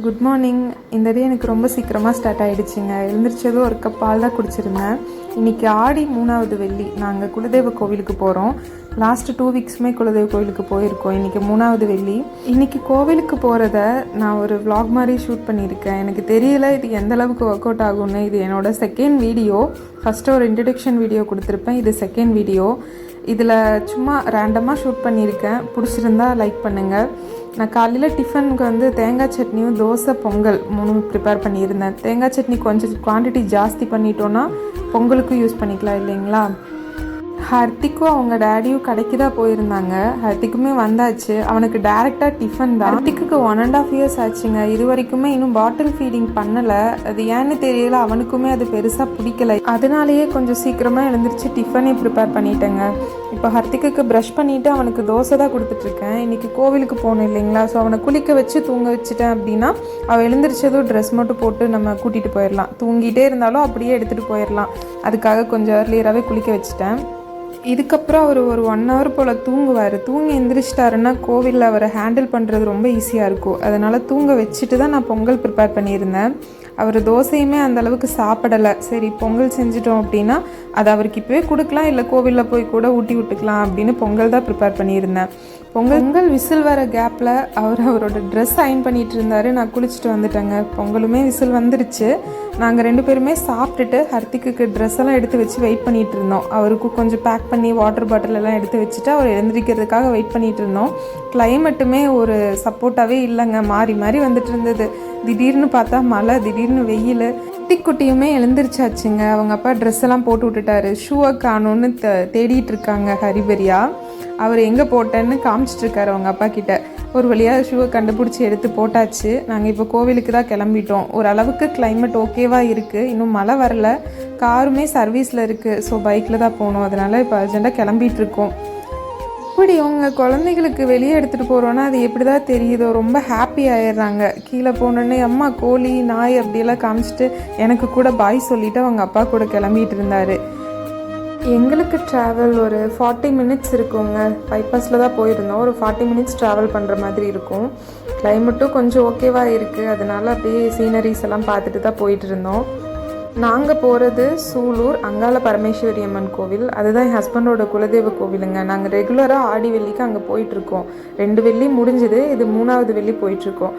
Good morning. இந்த டே எனக்கு ரொம்ப சீக்கிரமாக ஸ்டார்ட் ஆகிடுச்சிங்க. எழுந்திரிச்சதும் ஒரு கப் பால் தான் குடிச்சிருந்தேன். இன்றைக்கி ஆடி 3வது வெள்ளி. நாங்கள் குலதெய்வ கோவிலுக்கு போகிறோம். லாஸ்ட்டு 2 வீக்ஸுமே குலதெய்வ கோவிலுக்கு போயிருக்கோம். இன்றைக்கி 3வது வெள்ளி. இன்றைக்கி கோவிலுக்கு போகிறத நான் ஒரு vlog மாதிரி ஷூட் பண்ணியிருக்கேன். எனக்கு தெரியல இது எந்தளவுக்கு ஒர்க் அவுட் ஆகும்னு. இது என்னோடய செகண்ட் வீடியோ. ஃபஸ்ட்டு ஒரு இன்ட்ரடக்ஷன் வீடியோ கொடுத்துருப்பேன். இது செகண்ட் வீடியோ. இதில் சும்மா ரேண்டமாக ஷூட் பண்ணியிருக்கேன். பிடிச்சிருந்தா லைக் பண்ணுங்கள். நான் காலையில் டிஃபனுக்கு வந்து தேங்காய் சட்னியும் தோசை பொங்கல் 3 ப்ரிப்பேர் பண்ணியிருந்தேன். தேங்காய் சட்னி கொஞ்சம் குவான்டிட்டி ஜாஸ்தி பண்ணிட்டோன்னா பொங்கலுக்கும் யூஸ் பண்ணிக்கலாம் இல்லைங்களா. ஹர்த்திக்கும் அவங்க டேடியும் கடைக்கு தான் போயிருந்தாங்க. ஹர்த்திக்குமே வந்தாச்சு. அவனுக்கு டேரெக்டாக டிஃபன் தான். ஹர்த்திக்கு 1.5 years ஆச்சுங்க. இது வரைக்குமே இன்னும் பாட்டில் ஃபீடிங் பண்ணலை. அது ஏன்னு தெரியல. அவனுக்குமே அது பெருசாக பிடிக்கல. அதனாலேயே கொஞ்சம் சீக்கிரமாக எழுந்திரிச்சு டிஃபனே ப்ரிப்பேர் பண்ணிட்டேங்க. இப்போ ஹர்த்திக்கு ப்ரஷ் பண்ணிவிட்டு அவனுக்கு தோசை தான் கொடுத்துட்ருக்கேன். இன்றைக்கி கோவிலுக்கு போகணும் இல்லைங்களா. ஸோ அவனை குளிக்க வச்சு தூங்க வச்சுட்டேன் அப்படின்னா அவள் எழுந்திரிச்சதும் ட்ரெஸ் மட்டும் போட்டு நம்ம கூட்டிகிட்டு போயிடலாம். தூங்கிட்டே இருந்தாலும் அப்படியே எடுத்துகிட்டு போயிடலாம். அதுக்காக கொஞ்சம் ஏர்லியராகவே குளிக்க வச்சுட்டேன். இதுக்கப்புறம் அவர் ஒரு 1 hour போல் தூங்குவார். தூங்கி எந்திரிச்சிட்டாருன்னா கோவிலில் அவரை ஹேண்டில் பண்ணுறது ரொம்ப ஈஸியாக இருக்கும். அதனால் தூங்க வச்சுட்டு தான் நான் பொங்கல் ப்ரிப்பேர் பண்ணியிருந்தேன். அவர் தோசையுமே அந்தளவுக்கு சாப்பிடலை. சரி பொங்கல் செஞ்சிட்டோம் அப்படின்னா அது அவருக்கு இப்போவே கொடுக்கலாம், இல்லை கோவிலில் போய் கூட ஊட்டி விட்டுக்கலாம் அப்படின்னு பொங்கல் தான் ப்ரிப்பேர் பண்ணியிருந்தேன். பொங்கல் விசில் வர கேப்பில் அவரோட ட்ரெஸ் அயன் பண்ணிகிட்டு இருந்தார். நான் குளிச்சுட்டு வந்துட்டேங்க. பொங்கலுமே விசில் வந்துருச்சு. நாங்கள் 2 பேருமே சாப்பிட்டுட்டு ஹர்த்திக்கு ட்ரெஸ் எல்லாம் எடுத்து வச்சு வெயிட் பண்ணிகிட்டு இருந்தோம். அவருக்கு கொஞ்சம் பேக் பண்ணி வாட்டர் பாட்டில் எல்லாம் எடுத்து வச்சுட்டு அவர் எழுந்திரிக்கிறதுக்காக வெயிட் பண்ணிகிட்டு இருந்தோம். கிளைமேட்டுமே ஒரு சப்போர்ட்டாகவே இல்லைங்க. மாறி மாறி வந்துட்டு இருந்தது. திடீர்னு பார்த்தா மழை, திடீர்னு வெயில். குட்டியுமே எழுந்திரிச்சாச்சுங்க. அவங்க அப்பா ட்ரெஸ் எல்லாம் போட்டு விட்டுட்டாரு. ஷூவை காணோன்னு தேடிட்டு இருக்காங்க ஹரிபரியா. அவர் எங்கே போட்டேன்னு காமிச்சிட்ருக்காரு அவங்க அப்பா கிட்ட. ஒரு வழியாக ஷூவை கண்டுபிடிச்சி எடுத்து போட்டாச்சு. நாங்கள் இப்போ கோவிலுக்கு தான் கிளம்பிட்டோம். ஓரளவுக்கு கிளைமேட் ஓகேவாக இருக்குது. இன்னும் மழை வரல. காருமே சர்வீஸில் இருக்குது. ஸோ பைக்கில் தான் போகணும். அதனால் இப்போ அர்ஜெண்ட்டாக கிளம்பிகிட்ருக்கோம். இப்படி உங்கள் குழந்தைகளுக்கு வெளியே எடுத்துகிட்டு போகிறோன்னா அது எப்படி தான் தெரியுதோ ரொம்ப ஹாப்பி ஆயிடுறாங்க. கீழே போனோன்னே அம்மா கோழி நாய் அப்படியெல்லாம் காமிச்சிட்டு எனக்கு கூட பாய் சொல்லிவிட்டு அவங்க அப்பா கூட கிளம்பிகிட்டு இருந்தார். எங்களுக்கு ட்ராவல் ஒரு 40 minutes இருக்குங்க. பைபாஸில் தான் போயிருந்தோம். ஒரு 40 minutes ட்ராவல் பண்ணுற மாதிரி இருக்கும். கிளைமேட்டும் கொஞ்சம் ஓகேவாக இருக்குது. அதனால் அப்படியே சீனரிஸ் எல்லாம் பார்த்துட்டு தான் போயிட்டு இருந்தோம். நாங்கள் போகிறது சூலூர் அங்காள பரமேஸ்வரி அம்மன் கோவில். அதுதான் என் ஹஸ்பண்டோட குலதெய்வ கோவிலுங்க. நாங்கள் ரெகுலராக ஆடி வெள்ளிக்கு அங்கே போயிட்டுருக்கோம். 2 வெள்ளி முடிஞ்சுது. இது 3வது வெள்ளி போயிட்டுருக்கோம்.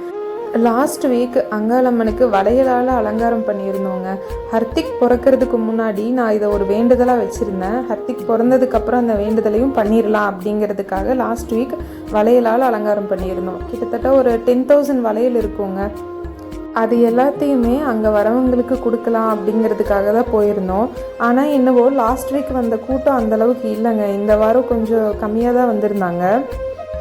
லாஸ்ட் வீக் அங்காளம்மனுக்கு வளையலால் அலங்காரம் பண்ணியிருந்தோங்க. ஹர்த்திக் பிறக்கிறதுக்கு முன்னாடி நான் இதை ஒரு வேண்டுதலாக வச்சுருந்தேன். ஹர்த்திக் பிறந்ததுக்கப்புறம் அந்த வேண்டுதலையும் பண்ணிடலாம் அப்படிங்கிறதுக்காக லாஸ்ட் வீக் வளையலால் அலங்காரம் பண்ணியிருந்தோம். கிட்டத்தட்ட ஒரு 10,000 வளையல் இருக்குங்க. அது எல்லாத்தையுமே அங்கே வரவங்களுக்கு கொடுக்கலாம் அப்படிங்கிறதுக்காக தான் போயிருந்தோம். ஆனால் என்னவோ லாஸ்ட் வீக் வந்த கூட்டம் அந்தளவுக்கு இல்லைங்க. இந்த வாரம் கொஞ்சம் கம்மியாக தான் வந்திருந்தாங்க.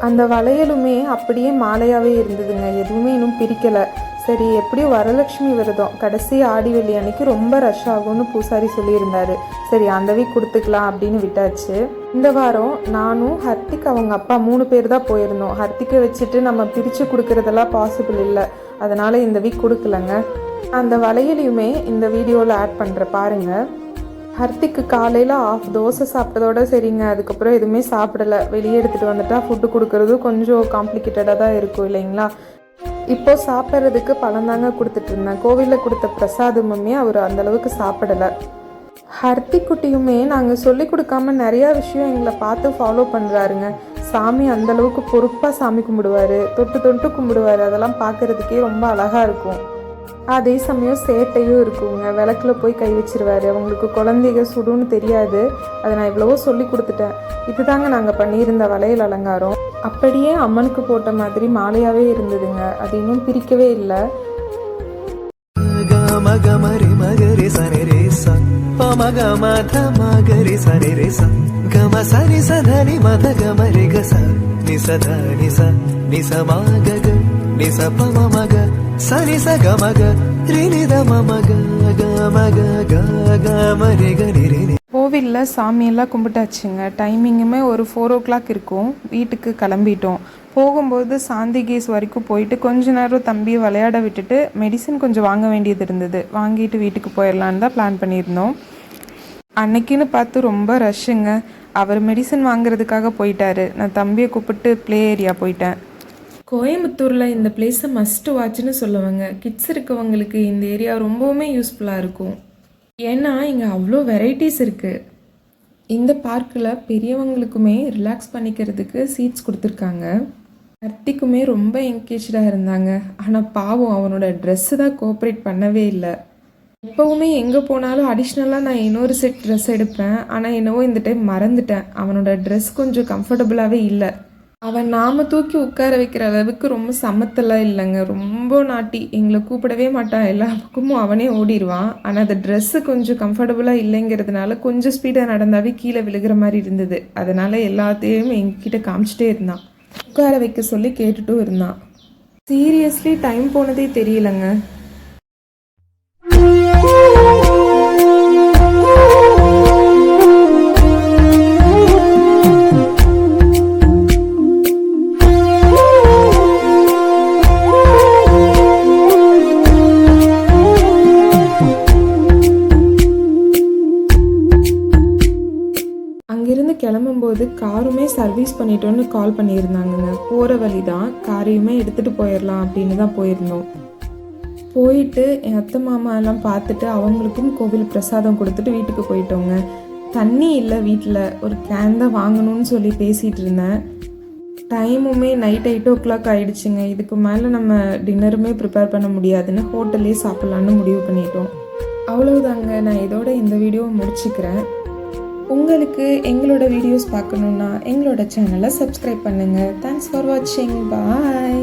அந்த வளையலுமே அப்படியே மாலையாகவே இருந்ததுங்க. எதுவுமே இன்னும் பிரிக்கலை. சரி எப்படியும் வரலட்சுமி விரதம் கடைசி ஆடி வெள்ளி அன்னைக்கு ரொம்ப ரஷ் ஆகும்னு பூசாரி சொல்லியிருந்தார். சரி அந்த வீக் கொடுத்துக்கலாம் அப்படின்னு விட்டாச்சு. இந்த வாரம் நானும் ஹர்த்திக் அவங்க அப்பா 3 பேர் தான் போயிருந்தோம். ஹர்த்திக்கை வச்சுட்டு நம்ம பிரித்து கொடுக்கறதெல்லாம் பாசிபிள் இல்லை. அதனால் இந்த வீக் கொடுக்கலங்க. அந்த வளையலையுமே இந்த வீடியோவில் ஆட் பண்ணுற பாருங்கள். ஹர்த்திக்கு காலையில் 1/2 தோசை சாப்பிட்டதோட சரிங்க. அதுக்கப்புறம் எதுவுமே சாப்பிடலை. வெளியே எடுத்துகிட்டு வந்துட்டா ஃபுட்டு கொடுக்கறது கொஞ்சம் காம்ப்ளிகேட்டடாக தான் இருக்கும் இல்லைங்களா. இப்போது சாப்பிட்றதுக்கு பழந்தாங்க கொடுத்துட்ருந்தேன். கோவிலில் கொடுத்த பிரசாதமுமே அவர் அந்தளவுக்கு சாப்பிடலை. ஹர்த்திக் குட்டியுமே நாங்கள் சொல்லி கொடுக்காம நிறையா விஷயம் எங்களை பார்த்து ஃபாலோ பண்ணுறாருங்க. சாமி அந்தளவுக்கு பொறுப்பாக சாமி கும்பிடுவார். தொட்டு தொட்டு கும்பிடுவார். அதெல்லாம் பார்க்குறதுக்கே ரொம்ப அழகாக இருக்கும். அதே சமயம் சேட்டையும் இருக்குங்க. விளக்கில் போய் கை வச்சிருவார். அவங்களுக்கு குழந்தைங்க சுடுன்னு தெரியாது. அதை நான் இவ்வளவோ சொல்லி கொடுத்துட்டேன். இதுதாங்க நாங்கள் பண்ணியிருந்த வளையல் அலங்காரம். அப்படியே அம்மனுக்கு போட்ட மாதிரி மாலையாகவே இருந்ததுங்க. அது இன்னும் பிரிக்கவே இல்லை. கோவிலில் சாமியெல்லாம் கும்பிட்டாச்சுங்க. டைமிங்குமே ஒரு 4 o'clock இருக்கும். வீட்டுக்கு கிளம்பிட்டோம். போகும்போது சாந்திகேஸ் வரைக்கும் போயிட்டு கொஞ்ச நேரம் தம்பியை விளையாட விட்டுட்டு மெடிசன் கொஞ்சம் வாங்க வேண்டியது இருந்தது. வாங்கிட்டு வீட்டுக்கு போயிடலான்னு தான் பிளான் பண்ணியிருந்தோம். அன்னைக்குன்னு பார்த்து ரொம்ப ரஷ்ஷுங்க. அவர் மெடிசன் வாங்குறதுக்காக போயிட்டாரு. நான் தம்பியை கூப்பிட்டு ப்ளே ஏரியா போயிட்டேன். கோயம்புத்தூரில் இந்த பிளேஸை மஸ்ட் வாட்ச்னு சொல்லுவாங்க. கிட்ஸ் இருக்கவங்களுக்கு இந்த ஏரியா ரொம்பவுமே யூஸ்ஃபுல்லாக இருக்கும். ஏன்னா இங்கே அவ்வளோ வெரைட்டிஸ் இருக்குது. இந்த பார்க்கில் பெரியவங்களுக்குமே ரிலாக்ஸ் பண்ணிக்கிறதுக்கு சீட்ஸ் கொடுத்துருக்காங்க. கார்த்திக்குமே ரொம்ப என்கேஜாக இருந்தாங்க. ஆனால் பாவம் அவனோட ட்ரெஸ்ஸு தான் கோஆப்ரேட் பண்ணவே இல்லை. எப்போவுமே எங்கே போனாலும் அடிஷ்னலாக நான் இன்னொரு செட் ட்ரெஸ் எடுப்பேன். ஆனால் என்னவோ இந்த டைம் மறந்துட்டேன். அவனோட ட்ரெஸ் கொஞ்சம் கம்ஃபர்டபுளாகவே இல்லை. அவன் நாம் தூக்கி உட்கார வைக்கிற அளவுக்கு ரொம்ப சமத்தெல்லாம் இல்லைங்க. ரொம்ப நாட்டி, எங்களை கூப்பிடவே மாட்டான். எல்லா பக்கமும் அவனே ஓடிடுவான். ஆனால் அந்த ட்ரெஸ்ஸு கொஞ்சம் கம்ஃபர்டபுளாக இல்லைங்கிறதுனால கொஞ்சம் ஸ்பீடாக நடந்தாவே கீழே விழுகிற மாதிரி இருந்தது. அதனால் எல்லாத்தையும் எங்ககிட்ட காமிச்சிட்டே இருந்தான். உட்கார வைக்க சொல்லி கேட்டுட்டும் இருந்தான். சீரியஸ்லி டைம் போனதே தெரியலங்க. அங்கேருந்து கிளம்பும்போது காருமே சர்வீஸ் பண்ணிட்டோன்னு கால் பண்ணியிருந்தாங்கங்க. போகிற வழி தான், காரையுமே எடுத்துகிட்டு போயிடலாம் அப்படின்னு தான் போயிருந்தோம். போயிட்டு என் அத்தை மாமா எல்லாம் பார்த்துட்டு அவங்களுக்கும் கோவில் பிரசாதம் கொடுத்துட்டு வீட்டுக்கு போயிட்டோங்க. தண்ணி இல்லை வீட்டில், ஒரு கேன் தான் வாங்கணும்னு சொல்லி பேசிகிட்டு இருந்தேன். டைமுமே நைட் 8 o'clock ஆகிடுச்சுங்க. இதுக்கு மேலே நம்ம டின்னருமே ப்ரிப்பேர் பண்ண முடியாதுன்னு ஹோட்டல்லே சாப்பிட்லான்னு முடிவு பண்ணிட்டோம். அவ்வளவுதாங்க, நான் இதோட இந்த வீடியோவை முடிச்சுக்கிறேன். உங்களுக்கு எங்களோட வீடியோஸ் பார்க்கணுன்னா எங்களோட சேனலை சப்ஸ்கிரைப் பண்ணுங்கள். தேங்க்ஸ் ஃபார் வாட்சிங். பாய்.